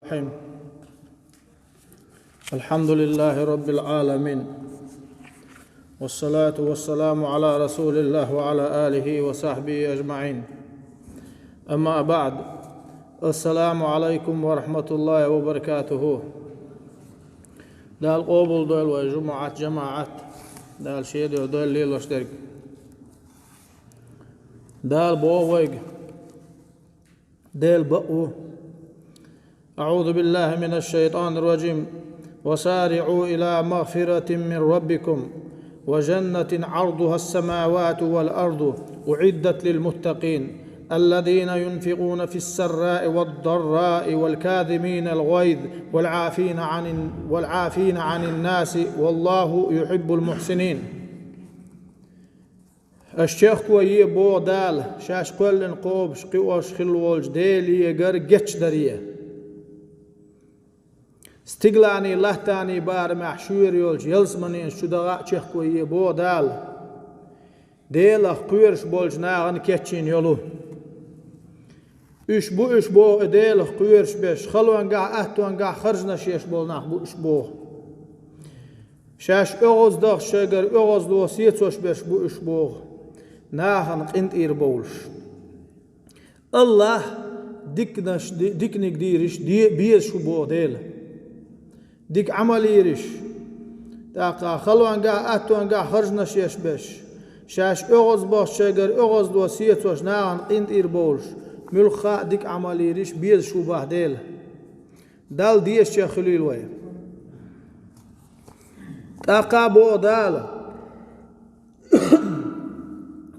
الرحيم. الحمد لله رب العالمين، والصلاة والسلام على رسول الله وعلى آله وصحبه أجمعين. أما بعد، السلام عليكم ورحمة الله وبركاته. دال قبول دول وجماعة دال شيء دول ليل واشترك دال بوويق دال بقو. أعوذ بالله من الشيطان الرجيم. وسارعوا إلى مغفرة من ربكم وجنة عرضها السماوات والأرض أعدت للمتقين الذين ينفقون في السراء والضراء والكاظمين الغيظ والعافين عن الناس والله يحب المحسنين. الشيخ كوي بو دال شاش كلن قوب شقوش خلوش ديلي يقر جتش دريه استقلاني لهتاني بار محشور يولج يلزمنين شدغا شيخ كوي بو دال ديلخ قيرش بولج ناغن كتشين يولو اش بو ديلخ قيرش بيش خلوان قاع اهتوان قاع خرجنا شيش بول ناخ بو اش بو شاش اغوز دغ شجر اغوز دو سيتوش بيش بو اش بو ناغن قنت اير بولش الله ديكنك ديرش دي بيش بو ديل ديك عمليرش تاقا خلوان قاع اهتوان قاع خرجنا شيش بيش شاش اغوز باش شجر اغوز دو سيتوش ناغن قنت اير بولش ملخا ديك عمليرش بيش شو بهديل دال ديش يا خليل وي تاقابو دال.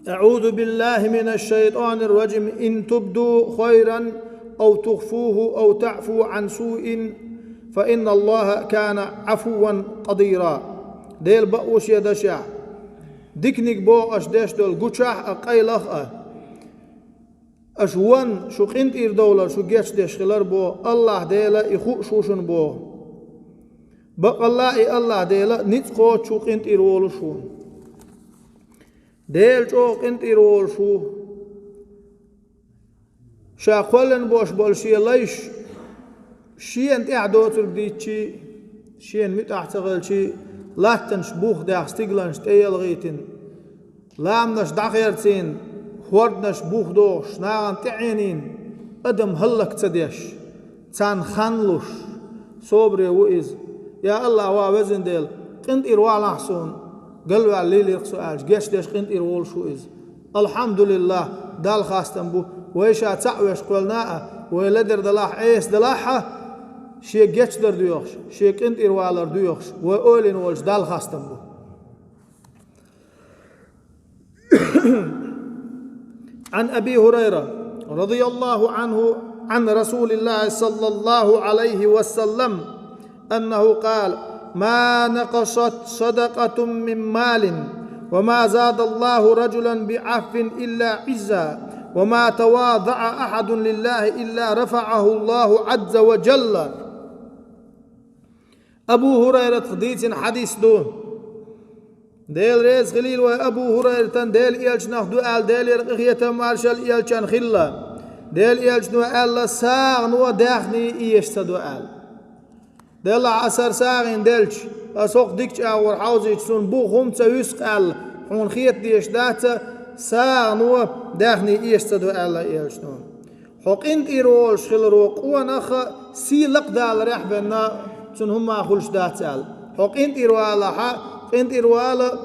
أعوذ بالله من الشيطان الرجيم. إن تبدوا خيرا أو تخفوه أو تعفو عن سوء فإن الله كان عفوا قديرا. ديل بقوش يدشع ديكنيك بو أشدش دول قوشاح أقايلخ أشوان شو قنت إير دولار شو جيش ديش خلال بو الله ديلا إخو شوشن بو بق الله ديلا نتقو شو قنت إير وولو شو ديل شو قنت إير وولو شو شاقولن بوش بولشي ليش شين تعدوتر ديتشي شين متعتغلشي لاتنش بوخ داخ ستيغلانش تيال غيتن لامنش داخيرتين خوردنش بوخ دوش ناغن تعينين ادم هلك تديش تان خانلوش صبري وإز يا الله وابزن ديل قنت إروال أحسون قلوا على الليل يرقصوا آج جيش ديش قنت إروال شو إز الحمد لله دال خاستن بو ويشا تعوش قولناء ويلدر دلاح عيس دلاحة شي جيش در ديوخش شي قنت إروالر ديوخش ويقولين والش دال خاستن بو. عن أبي هريرة رضي الله عنه عن رسول الله صلى الله عليه وسلم أنه قال ما نقصت صدقة من مال وما زاد الله رجلا بعف إلا عزا وما تواضع أحد لله إلا رفعه الله عز وجل. أبو هريرة خديت حديث دون ديل ريز خليل وأبو هريرة ديل إيلش نخدو آل ديل يرقية مارشال إيلشان خلا ديل إيلش نو آل ساغ نو داخني إيش تدو آل ديل عسر ساغين ديلش أسوق ديكش أور حوزي تسون بو خمسة يسق آل حون خيط ديش داتا ساغ نو داخني إيش تدو آل إيلش نو حق انت إيرولش خل روق ونخ سي لق دال ريح بنا تسون هما خلش دات آل حق انت إيروالا انت إروالا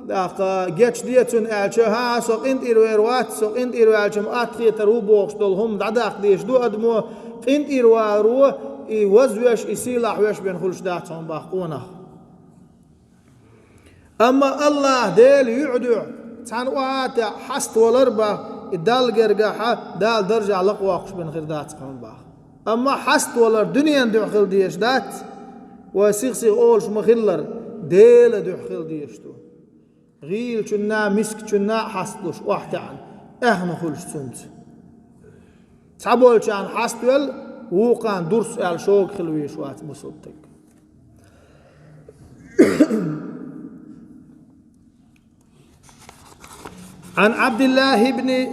داقا جيتش ديتون أعشها سوق انت إروات سوق انت إروالشم أتخي تروبوخش دولهم دعداق ديش دو أدمو انت إروارو يوزوش يسيلاح ويش بين خلش داتهم باقونه. أما الله ديل يعدو تانوات حست والأربع الدال قرقاحة دال درجة لقواقش بين خير داتهم باق. أما حست والأر دنيا دو خل ديش دات وسيغسي أولش مخلر ديل دحخل ديشتو غيل شنا مسك شنا حصلوش واحتعن احنا خلش سنت تعبول شان حصل وقان درس على شوق خلويش وات مصدق. عن عبد الله بن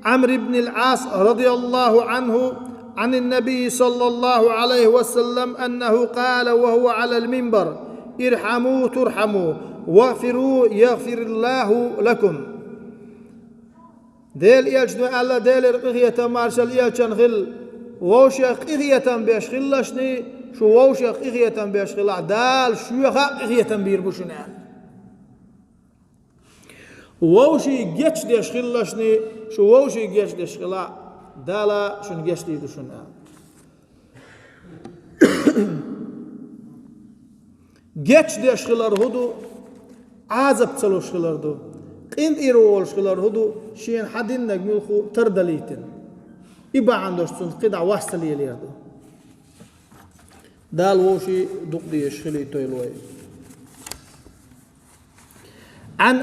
عمرو بن العاص رضي الله عنه عن النبي صلى الله عليه وسلم أنه قال وهو على المنبر: ارحموا ترحموا واغفروا يغفر الله لكم. ديل يجنو الله ديل إغية مارشال يلشن غل ووشيخ إغية بيش غلشني شو ووشيخ إغية بيش غلا دال شويخا إغية بيربوشنان ووشي جيش ديش غلشني شو ووشي جيش ديش غلا دالا شن جيش دي دوشنان جيش ديش غلار هدو عازب تلوش غلار دو قند إيرولش غلار هدو شين حدين نجمل خو تردليتن إبا عندوش تون قدع واستلي ليردو دال ووشي دوق ديش خلي تويلوي. عن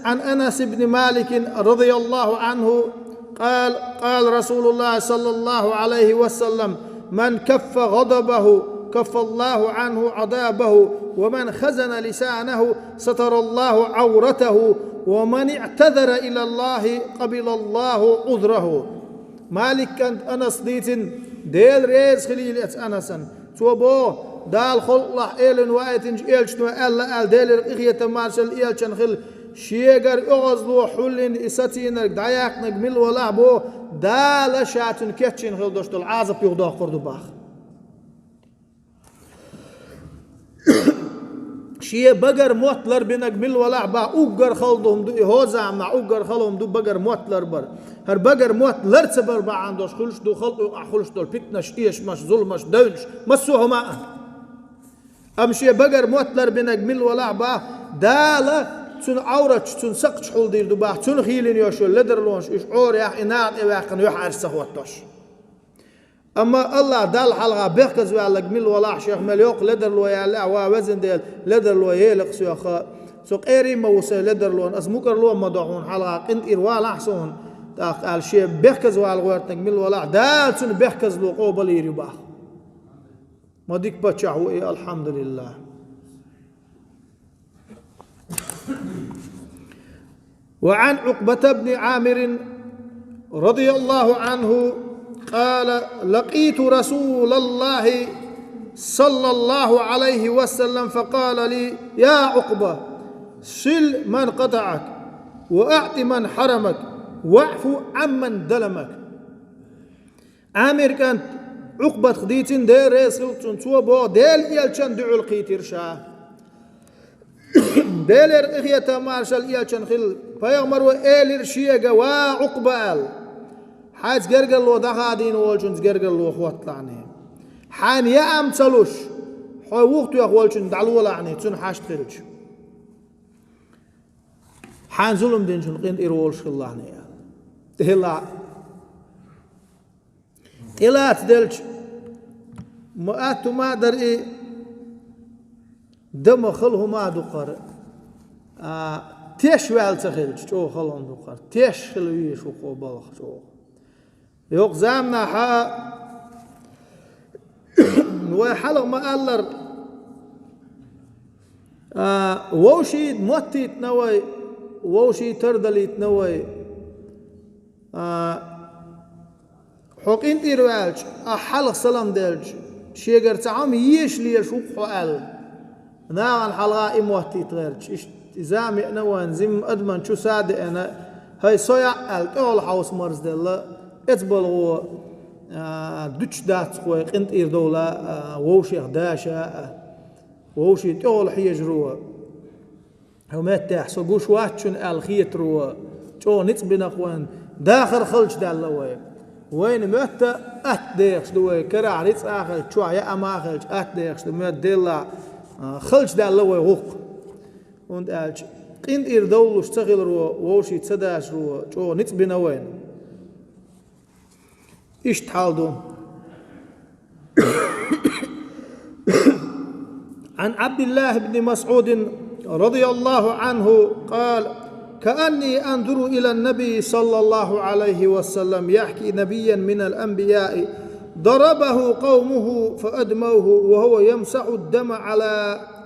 أنس بن مالك رضي الله عنه قال رسول الله صلى الله عليه وسلم: من كف غضبه كف الله عنه عذابه، ومن خزن لسانه ستر الله عورته، ومن اعتذر إلى الله قبل الله عذره. مالك كانت أنس ديتن ديل ريز خليل أنسا توبو دال خلق إيلن وايتنج إيلشنو ألا أل ديل إغية مارشال إيلشن خل شيغر أغزلو حلين إساتينك داياقنك مل ولا بو دال شاتن كتشن خل دوشتو العازب يغدو قردو باخ شيء بقر موتلر بينك مل ولا با اوغر خلدهم دو هوزا مع اوغر خلهم دو بقر موتلر بر هر بقر موتلر صبر با عندوش خلش دو خلق خلش دو فتنش ايش مش ظلمش دونش مسوه ما ام شيء بقر موتلر بينك مل ولا با دالا تون عورت تون سقش حول دير دو با تون خيلين يوشو لدر لونش ايش اور يا اناد اواقن يحر سخوتش أما الله دال حلقة بيخكز وعلى جميل ولا شيخ مليوق لدر لو يعلى ووزن ديل لدر لو يلق سوق إيري موسى لدر لون أسموكر لو مدعون حلقة قنت إروال أحسن تقال شيء بيخكز وعلى غيرت جميل ولا دال سن بيخكز لو قبل يربح ما ديك بتشعو إيه الحمد لله. وعن عقبة بن عامر رضي الله عنه قال: لقيت رسول الله صلى الله عليه وسلم فقال لي: يا عقبة، سل من قطعك وأعط من حرمك واعفو عمن دلمك. عامر كانت عقبة خديتين دير رسلتون توبو ديل إيالشان دعو القيتر شاه ديل إخية مارشال إيالشان خل فيغمروا إيلر شيئا وعقبة آل حاج جرجر لو دخادين والشنز جرجر لو خوات لعنه حان يا أم تلوش حي وقت يا والشنز دعلو لعنه تون حاش تخرج حان ظلم دين شن قين إيرولش الله عنه تهلا تهلا تدلش ما أتو ما دري دم خله ما دقر تيش وال تخرج شو خلون دقر تيش خلوي شو قبل شو يوق زامنا حا وحلق ما ألر ووشي موتي تنوي ووشي تردلي تنوي حقين تيروالج حلق سلام دلج شيغر تعام يش لي شوق حال ناغن حلقة موتي تغيرج زامي نوان زم أدمن شو ساد أنا هاي صيا الأول حوس مرز دلا اتبلغوا دوتش دات خوي قنت إير دولة ووشي غداشة ووشي تقول حيجروا هما تحسو قوش واتشن الخيتروا جو نتبنا خوان داخل خلش دالوي وين متى أتديخش دوي كراع ريت آخر شو يا أما آخر أتديخش دوي ديلا خلش دالوي غوق وند قالش قنت إير دولة اشتغل روا ووشي تسداش روا جو نتبنا وين إيش تحالدو عن عبد الله بن مسعود رضي الله عنه قال: كأني أنظر إلى النبي صلى الله عليه وسلم يحكي نبيا من الأنبياء ضربه قومه فأدموه وهو يمسح الدم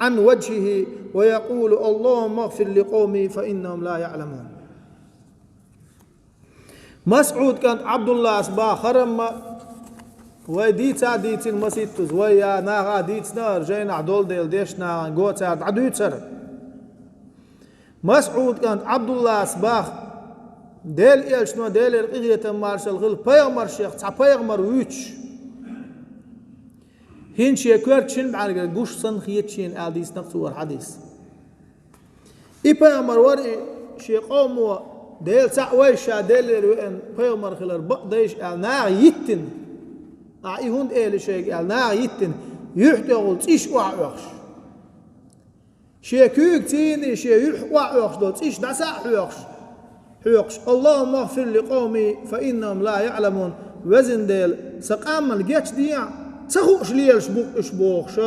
عن وجهه ويقول: اللهم اغفر لقومي فإنهم لا يعلمون. مسعود كانت عبد الله أصبح خرم ويديتا ديتين مسيتوز ويا ناغا ديتنا رجينا دول ديل ديشنا غوتا عدوتر مسعود كانت عبد الله صباح ديل إلشنو ديل إغية مارشال غل بيغمر شيخ تا بيغمر ويتش هين شيكور تشين بعرق قوش صن خيتشين آديس نقصور حديث إي بيغمر وري شيقومو ديل تعويشا ديل روين بيغمر خلر بقديش ناغ يتن هوند إيل شيك ناغ يتن يحتغل تيش وعوخش شيكوك تيني شيك وعوخش دو تيش دسا حوخش اللهم اغفر لقومي فإنهم لا يعلمون وزن ديل سقام الجيش ديا تخوش ليل شبوخش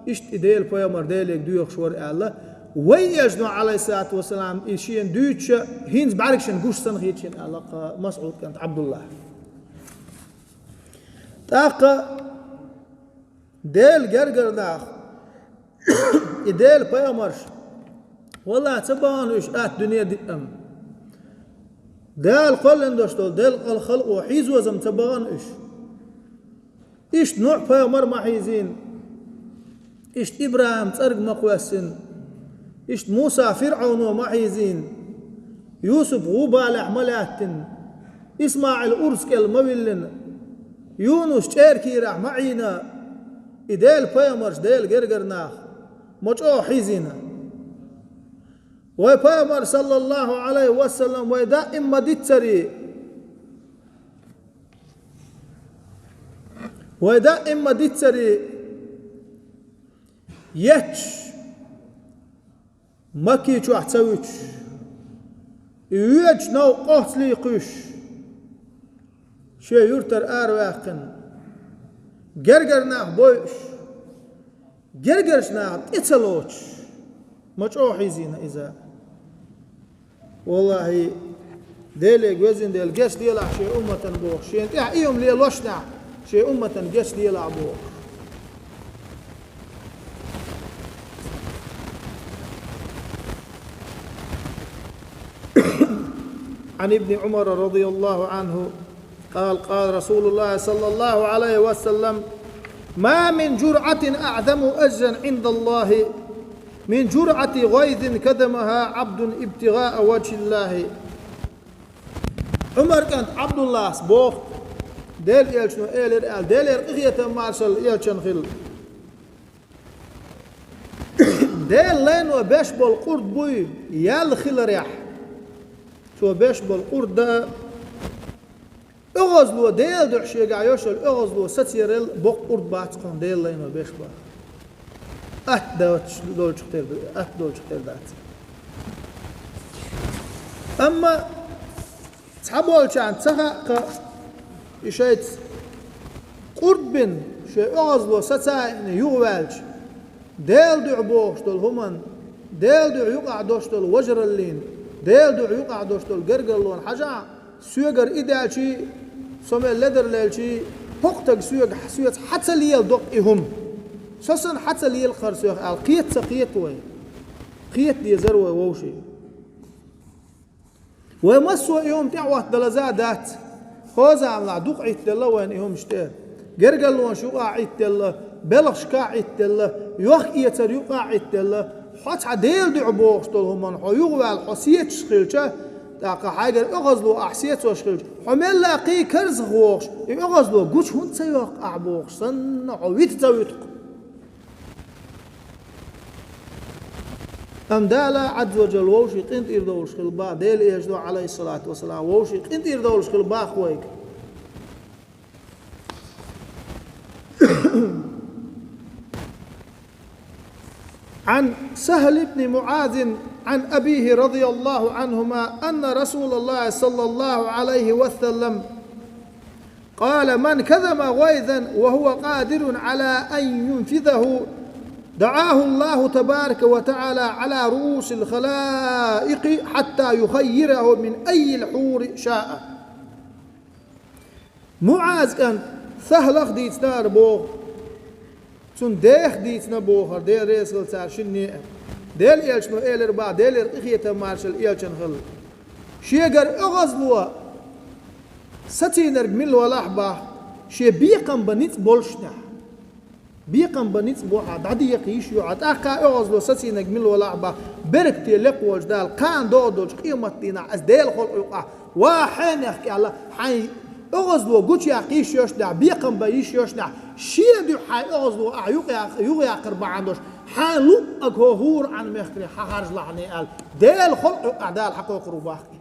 اشت ديل بيامر ديلك دوخش ور الله ويجنو عليه الصلاة والسلام إشين دوتش هينز باركشن قوش سنخيتشين الله مسعود كانت عبد الله تاقا ديل جرجر داخ ديل بيامرش والله تبانوش دنيا دي ديل قلن دوشتول ديل الخلق وحيز وزم تبانوش إيش نوع بيامر ما حيزين إيش إبراهيم ترق مقوسن إيش موسى فرعون ما حيزين يوسف غوبالح ملاتن إسماعيل أرسكل مبلن يونس تشيركي راح معينا إديل بيامرش ديل جرجرناخ مجو حيزينا وبيامر صلى الله عليه وسلم ودائم مدتري ودائم مدتري يتش مكي شو احتويش يوج نو قتلي قش شي يرتر ارواقن جرجرناخ بوش جرجرشناخ اتلوش مجو حيزينا إذا والله ديلك وزن ديل جش ديلا شيء أمة بوخ شيء انتهى إيهم لي لوشنا شيء أمة جش ديلا بوخ عن ابن عمر رضي الله عنه قال رسول الله صلى الله عليه وسلم ما من جرعة أعظم أجرا عند الله من جرعة غيظ كدمها عبد ابتغاء وجه الله عمر كانت عبد الله سبوخ ديل يلشنو إيلر ديل إغية مارشال يلشن خل ديل لينو بيش بالقرد بوي يال خل ريح شو بيش بالقرد ده اغزلو ديل دحشي قايوشل اغزلو ستيرل بوق قرد باتقون ديل لينو بيش بال دول شختير دات أما تحبول كان تحقق شيء قرد بن شيء أغزلو ستاين يغوالج ديل دع بوش دول همان ديل دع يقع دوش دول وجر اللين ديل دع يقع دوش دول قرقلون حاجة سويقر إدالشي سومي لدر ليلشي بوقتك سويق حتى ليل دوق إهم سوسن حتى لي الخرسوخ القيت سقيت وين قيت دي زروه ووشي ومسوا يوم تعوت دلزادات خوزا عملا دوق عيت الله وين يوم شتاه قرقل لون شو عيت الله بلغش كعيت الله يوخ يتر يقع عيت الله حتى عديل دعبوش طولهم من حيوغ الحسيت شخيلشه تاقا حاجر اغزلو احسيت وشخيلش حمل لاقي كرز غوش اغزلو قوش هون تيوخ اعبوش صن عويت تويتق أم دالا عز وجل ووشي قنت إردولش خلبا ديل إيجدو عليه الصلاة والسلام ووشي قنت إردولش خلبا خويك عن سهل بن معاذ عن أبيه رضي الله عنهما أن رسول الله صلى الله عليه وسلم قال من كذب غيظا وهو قادر على أن ينفذه دعاه الله تبارك وتعالى على رؤوس الخلائق حتى يخيره من أي الحور شاء معاذ كان سهل ديت نار بوغ تون ديخ ديت نبوغر ديل ريسل تار شني ديل إيلشنو إيلر با ديل إخية مارشل إيلشن خل شيقر أغزلوا ستينر من الولاح با شيء بيقم بنيت بولشنا بيقم بنيت بوحد عدي يقيش يعد أقا أغزلو سسي نجمل ولا عبا بركتي لقوج دال قان دودوج قيمة دينا أز ديل خلق يقع وحين يحكي الله حين أغزلو قوش يقيش يشنع بيقم بيش يشنع شيء دي حي أغزلو يغي قربا عندوش حين لو أقهور عن مخري حخارج لحني قال ديل خلق يقع دال حقوق رباحي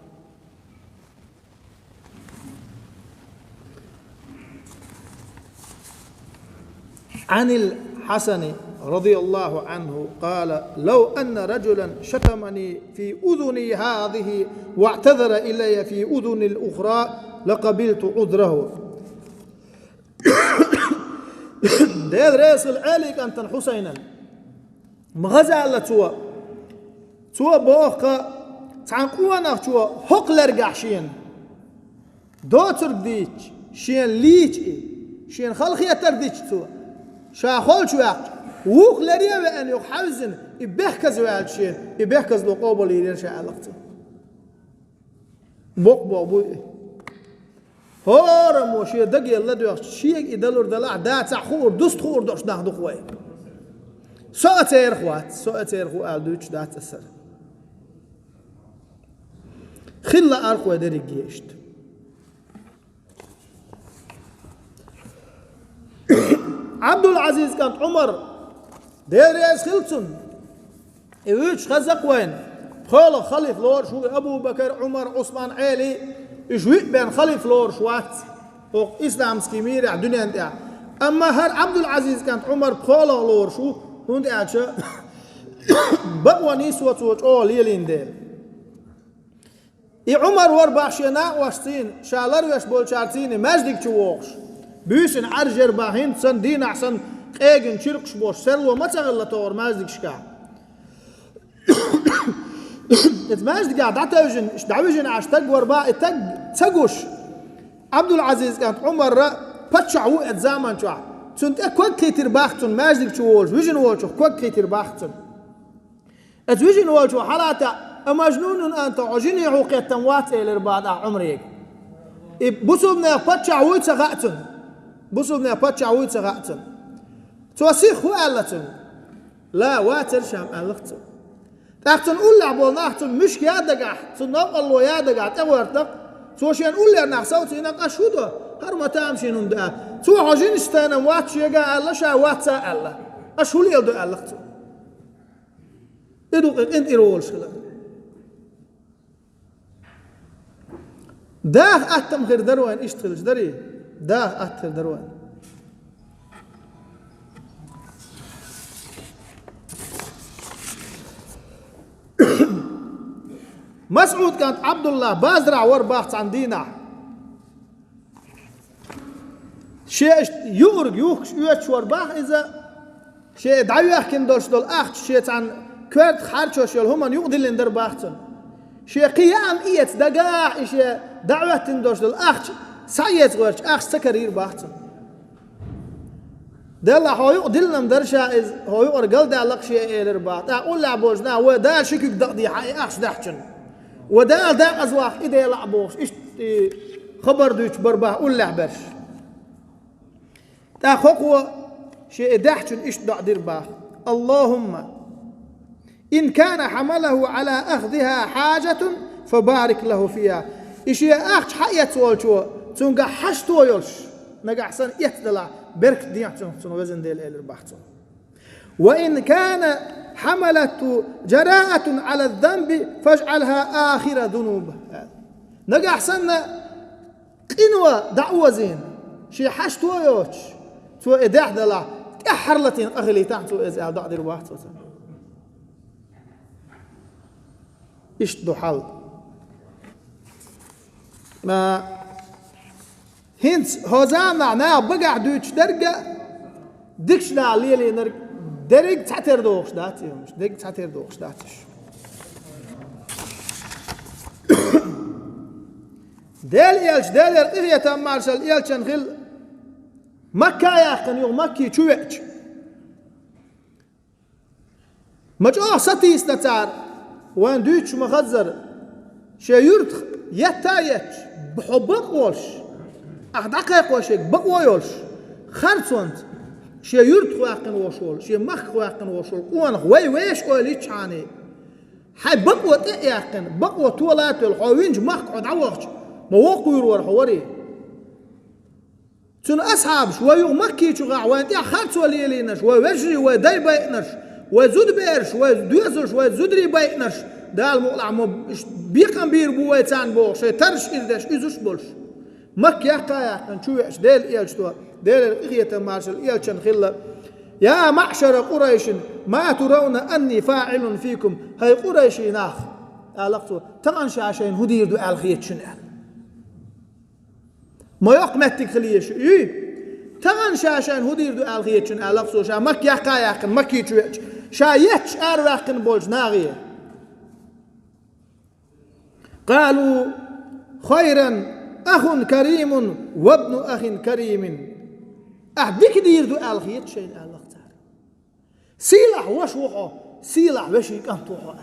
عن الحسن رضي الله عنه قال لو أن رجلا شتمني في أذني هذه واعتذر إلي في أذن الأخرى لقبلت عذره دير رئيس العالي كانت حسينا مغزالة توا بوخا تعنقوانا توا حق لرقع شين دوتر ديك شين ليك شين خلقية ترديك توا شاخول شواق ووق لريه وأن يحوزن يبهكز والشين يبهكز لو قابل يرير شعلقته بوق بابوي هارم وشي دقي الله دوش شيء يدلور دلع دات خور دوست خور دوش ناخدو خوي ساعتير خوات ساعتير خو الدوش دات السر خلا أرخو دريجيشت عبد العزيز كانت عمر ديريس خلصن إيش خزق وين خال خليف لور شو أبو بكر عمر عثمان علي إجوي بين خليف لور شوات أو إسلام سكيمير على الدنيا أنت أما هر عبد العزيز كانت عمر خال لور شو هون تعيش بقوا نسوة وتقول يلين ديل عمر ورباشينا واشتين شالر وش بول شارتين مجدك شووش بيسن عرجر باهين سن دين أحسن قاعن شرقش بوش سلوا ما تغلى تور مجدك شكا مجدك قاعد عتوجن إيش دعوجن عش تجور با تجوش عبد العزيز كانت عمر بتشع وقت زمان شع سنت كوك كتير باختن مجدك شووش ويجن ووش كوك كتير باختن أتوجن ووش حالاته مجنون أنت عجيني عقيد تموات إلى بعد عمرك بسوبنا بتشع ويت سقطن بسوبنا بتشع ويت سقطن توسيخ وقالتن لا واتر شام قالتن تحتن قول لعبول نحتن مش يادقع تنقل الله يادقع تورتق توشين قول لي نحسوت إنك أشهده هرما تامشين هندا تو عجين استانا وات شيقا الله شا وات سا الله أشهولي يدو قالتن إدو انت إرول شغلك داه أتم غير دروان اشتغلش دري داه أتر دروان مسعود كانت عبد الله بازرع ورباحت عن دينا شيء يورج يوش ورباح إذا شيء دعوة كندوش دول أخت شيء عن كرد خارجوش يلهم يقضي اللي ندر باحتن شيء قيام إيت دقاع شيء دعوة تندوش دول أخت سعيت غيرش أخت سكرير باحتن دلنا هو يقضي لنا مدرشة هو يقرقل دالك شيء إلر باحت أقول لعبوجنا ودال شكك دقدي حي أخت دحشن ودال دا أزواخ إذا يلعبوش إيش خبر دوش برباه قول لعبرش تا خقوة شيء دحشن إيش دقدير باه اللهم إن كان حمله على أخذها حاجة فبارك له فيها إيش أخش حيات والشوا تونجا حشتو يلش نجا حسن يتدلع برك ديعتون وزن ديل إلر باحتون وإن كان حملت جراءة على الذنب فاجعلها آخر ذنوب نجا حسن قنوة دعوة زين شي حشتو يوش تو إداح دلع أحرلتين أغلي تحتو إذا دع دير باحتو إشتو حل ما هنس هذا معناه بقع دوش درجة دكش لا ليلي نرج درج تعتر دوش داتي مش درج تعتر دوش داتش دال يالش دال إذا تم مارشال يالش نخل مكة يا أخي يوم مكة شويش مجاه ستي استتار وان دوش مخزر شيورت يتايش بحبك وش دقيق وشيك بقوا يولش خرصونت شي يرت واقن وشول شي مخ واقن وشول قوان ويش أوليش عني حي بقوا تأيقن بقوا طولات الحوينج مخ قد عوقش ما وقوا يروح حوري تون أصحاب شويو مكي شغع وانتي خرص وليلينش ويجري وداي بينش وزود بيرش ودوزش وزودري بينش دال مقلع بيقن بير بويتان بو شي ترش إردش إزوش بولش مك يقا نشويش ديل إيالشتوا ديل الإغية مارشل إيالشن خلا يا معشر قريش ما ترون أني فاعل فيكم هاي قريش ناخ ألقتوا تغنش عشان هدير دو الخيتشن ما يقمتك خليش تغنش عشان هدير دو الخيتشن ألقتوا شا مك يقا مك يشويش شا يتش أرواقن بولج ناغية قالوا خيرا أخ كريم وابن أخ كريم أحدك دير دو الخيت شيء الله تعالى سيلح وشوحه سيلح وشيك أنتوحه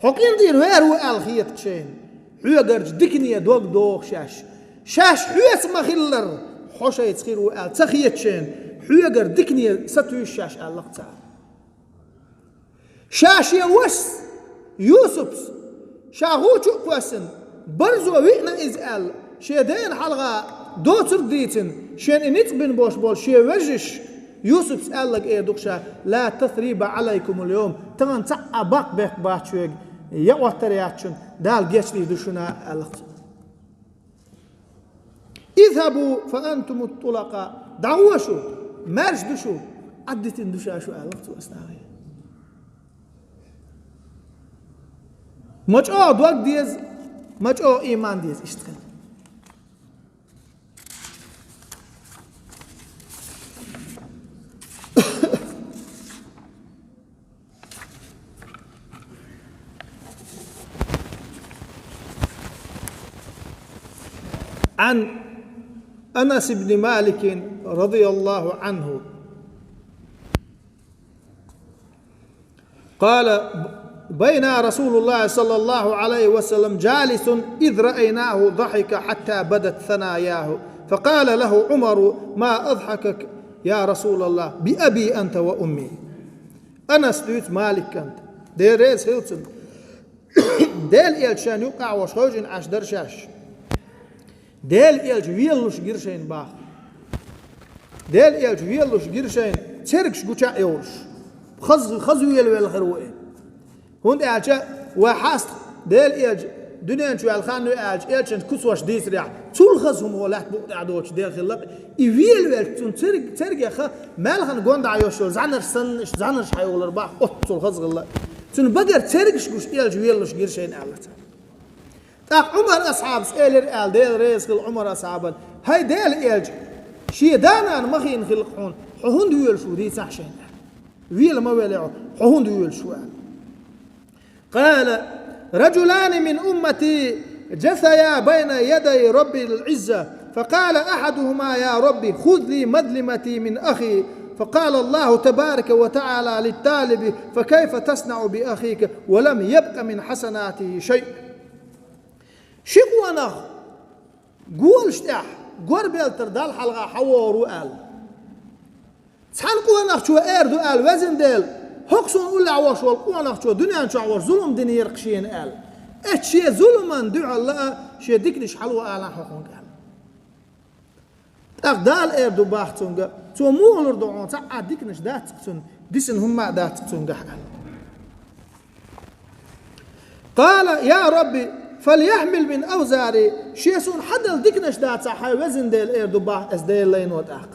حقين دير ويرو الخيت شيء حيقرج دكني دوق دوق شاش حيس مخلر حوشة يتخير وقال تخيت شيء حيقر دكني ستوي شاش الله تعالى شاش يوس يوسف شاغوچو قوسن برزو وينا إزال شيدين حلقة دوتر ديتن شين إنيت بن بوش بول شي وجش يوسف سأل لك إيه دوكشا لا تثريب عليكم اليوم تمن تعا باق بيق باتشوك يوتر ياتشن دال جيش لي دوشنا ألقت اذهبوا فأنتم الطلقاء دعوشوا مارش دوشو عدتن دوشا شو ألقت وأسناغي مجأو دوك ديز مجأو إيمان ديز اشتغل عن أنس بن مالك رضي الله عنه قال بين رسول الله صلى الله عليه وسلم جالس إذ رأيناه ضحك حتى بدت ثناياه فقال له عمر ما أضحكك يا رسول الله بأبي أنت وأمي أنس دوت مالك أنت ديريز هيلتن ديل إلشان يقع وشوجن عش درشاش ديل إلج ويلوش جيرشين باخ ديل إلج ويلوش جيرشين تركش قوشا يولش خز ويل خروئين هون إلجا وحاست ديل إلج دنيا شو الخانو إلج إلشان كسوش ديس ريح تول خزهم هو لحت بقطع دوش ديل خلق يويل تون ترك يا خا مالخن قوند عيوشول زعنر سنش زعنرش حيولر باخ تول خز غلا تون بقر تركش قوش إلج ويلوش جيرشين ألتا عمر أصحاب سئلر آل ديل ريس عمر أصحابا هاي ديل إلج شي دانا مخين خلقون حهون دويل شو دي سحشين ويل ما ويلعو حهون دويل شو قال رجلان من أمتي جثيا بين يدي ربي العزة فقال أحدهما يا ربي خذ لي مظلمتي من أخي فقال الله تبارك وتعالى للطالب فكيف تصنع بأخيك ولم يبق من حسناته شيء شقوانا قول شتاح قربيل تردال حلقة حوارو آل تحلقوانا شو ايردو آل وزن ديل حقصون أولا عواش والقوانا شو دنيا شو عواش ظلم ديني يرقشين آل اتشي ظلما دعا الله شي ديكنش حلوة آلان حقون آل تقدال ايردو باختون تو مولر دعون تعا ديكنش داتكتون ديسن هما داتكتون قال يا ربي فليحمل من أوزاري شيسون حدل ديكنش دات صحي وزن ديل إيردو باه اس ديل لين وتاق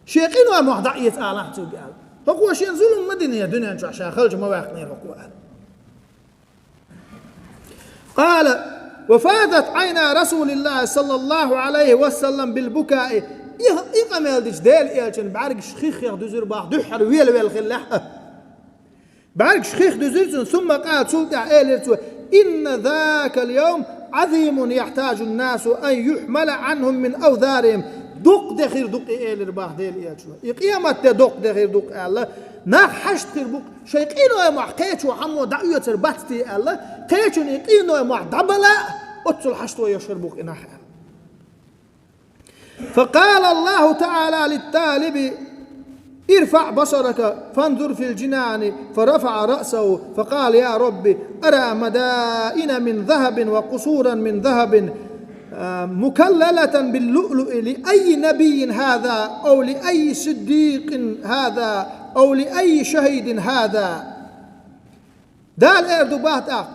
شيقينو أم وحدعية آلان تو قال هقوا شين ظلم مدينة دنيا نشو عشان خلج مواقنين هقوا قال وفادت عينا رسول الله صلى الله عليه وسلم بالبكاء إيقامل ديش ديل إيالشن بعرق شخيخ ياخدو زير باه دحر ويل خلاح بعرق شخيخ دو زيرتون ثم قال سلطع إيلرتو إن ذاك اليوم عظيم يحتاج الناس أن يحمل عنهم من أوذارهم دق دخير دق إيل رباه ديل إيل شو قيامة دق دخير دق الله ناخ حشت خير بق شيقينو يا محقيت وحمو دعوية ترباتي الله قيتون يقينو يا محدبلا أتصل حشت ويشربوك إناح فقال الله تعالى للطالب ارفع بصرك فانظر في الجنان، فرفع رأسه فقال يا رب أرى مدائن من ذهب وقصورا من ذهب مكللة باللؤلؤ، لأي نبي هذا أو لأي صديق هذا أو لأي شهيد هذا. دال إردوبات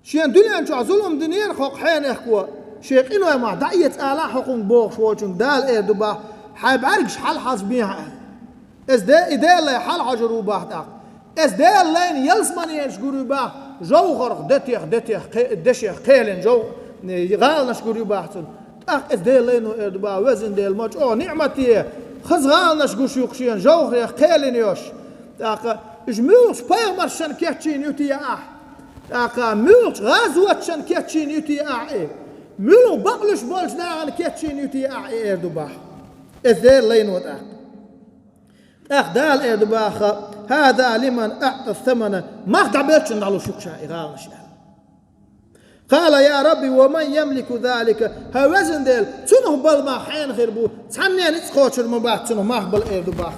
شين دنيا أنشو ظلم دنيا خوق حين إخوة شيخ إنه ما دعية آلا حقوق بوخ وشون دال إردوبات حيب عرقش حل حاسبيها اس ده إدال لي حل حجرو باحت اس دال لين يلسماني يشكرو باح جو غرق دشيخ قيلن جو غال نشكرو باحتن اس دال لينو إردوبات وزن دال ماج نعمتي خز غال نشكرو شوقشين جو غرق قيلن يوش جموش بايغمرشن كيتشين يوتي ملوش غازوتشن كيتشين يوتي ملو بقلش بولش ناغن كيتشين يوتي إردوباح إذير لين دال إردوباح هذا لمن أعطى الثمن ما قدعبتش نعلو شوكشا إغالش. قال يا ربي ومن يملك ذلك هوزن ديل تنه بالما حين غيربو تحنين اتخوش المباح تنه ما بال إردوباح.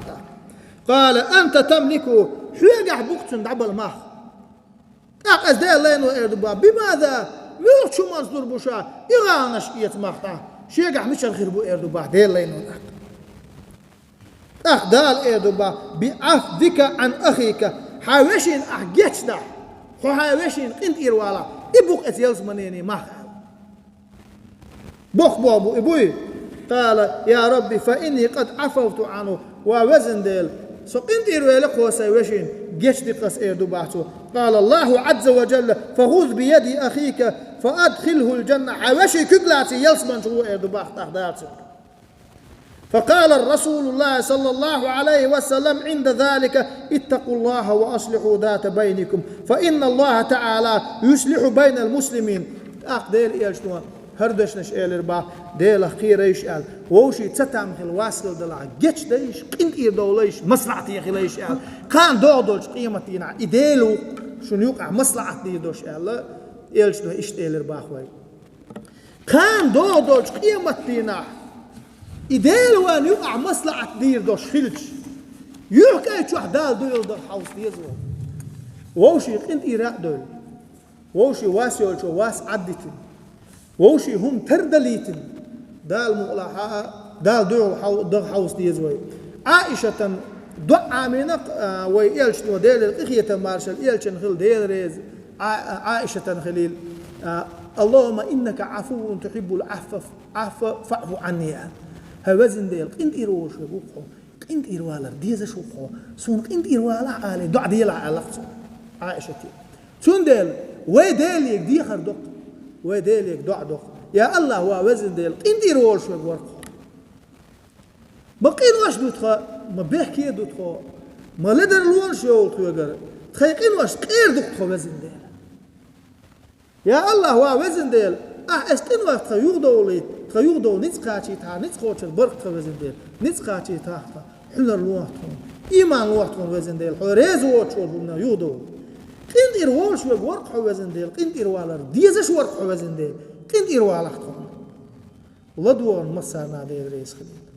قال أنت تملكه حيقع بوقتن دعبل ماخ أقص ديل لينو إردوباح بماذا ملوك شو منصدر بوشا إغانش إيت ماختا شيقع مش الغيربو إردوباح ديل لينو دال إردوباح بعفدك عن أخيك حاوشين أحجيتنا حاوشين قنت إروالا إبوك أتيلس منيني ماخ بوخ بابو إبوي. قال يا ربي فإني قد عفوت عنه ووزن ديل سقنت إروالا قوسي وشين جيش قص إردوباحتو. قال الله عز وجل فخذ بيد أخيك فأدخله الجنة حوشي كقلاتي يلسمن شو إردوباح تحداتي. فقال الرسول الله صلى الله عليه وسلم عند ذلك اتقوا الله وأصلحوا ذات بينكم فإن الله تعالى يصلح بين المسلمين. ديل إيال شنو هردش نش إيال إرباح ديل أخير إيش إيال ووشي تتعم خل واسل دلع جيش ديش قنت إير دوليش مصلحتي خليش إيال كان دولش قيمتينا إديلو شنو يوقع مصلحتي دوش إيال إيال شنو إيش إيال إرباح وي كان دولش قيمتينا إديل وان يقع مصلحة دير دوش خلش يوكا يتشوح دال دول دول حوص ديزو ووشي قنت إيراء دول ووشي واس يولشو واس عدتن ووشي هم تردليتن دال مقلحة دال دول حوص ديزو. عائشة دعا منك ويلشن وديل الإخية مارشل يلشن خل ديل ريز عائشة خليل اللهم إنك عفو تحب العفو فاعف عني هوزن ديل قنت إيروش وقو قنت إيروالا ديزا شوقو سون قنت إيروالا على دع ديلا على عائشة سون ديل ويديليك دي خردق ويديليك دع دق يا الله هو وزن ديل قنت إيروش وقو ما قين واش دوتخا ما بيحكي دوتخا ما لدر لون شول توغر تخيقين واش قير دوتخا وزن ديل يا الله هو وزن ديل استن وقت خيوغ دو نتقاتي تا نتقوش البرق وزن ديل نتقاتي تا حنر لوحتهم إيمان لوحتهم وزن ديل حريز واتشول بمنا يودو قند إروال شو ورق وزن ديل قند إروال ديزش ورق وزن ديل قند إروال أختهم لدوان مصارنا ديل ريس خليل